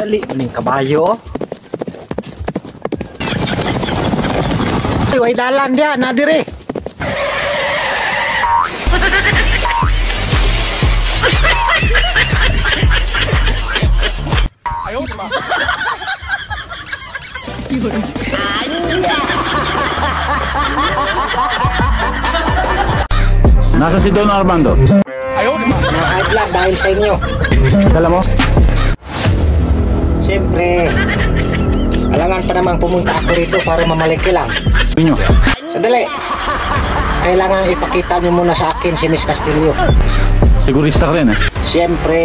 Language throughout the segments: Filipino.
Dali maning kabayo. Way dalan dia na dire. Ayo ma. Nasa si Don Armando? Ayo ma. Na-high blood dahil sa inyo. Dala mo? Siyempre, kailangan pa namang pumunta ako rito para mamaliki lang. Inyo. Sandali. Kailangan ipakita niyo muna sa akin si Miss Castillo. Sigurista ka rin eh. Siyempre,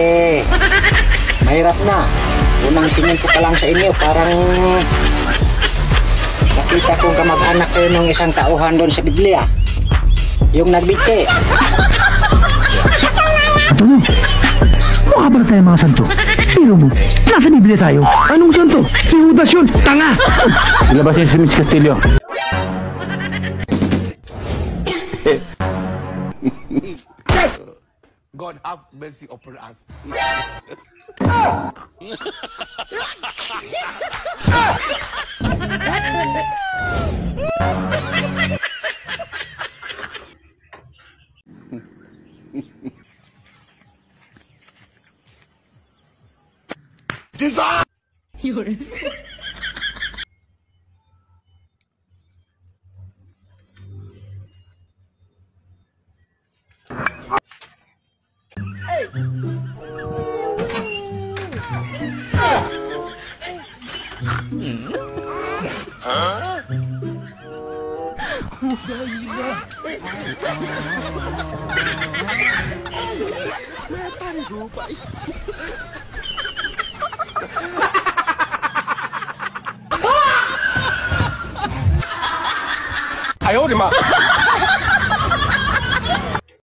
mahirap na. Unang tingin ko pa lang sa inyo, parang nakita kong kamag-anak kayo ng isang tauhan doon sa Biblia. Yung nagbigti. Ano? Mukha pala tayo mga santo. Pero mo, nasa Biblia tayo. Anong santo? Si Judas yun, tanga! Ilabasin si Miss Castillo. God have mercy upon us. Desire. Ayo, di ma.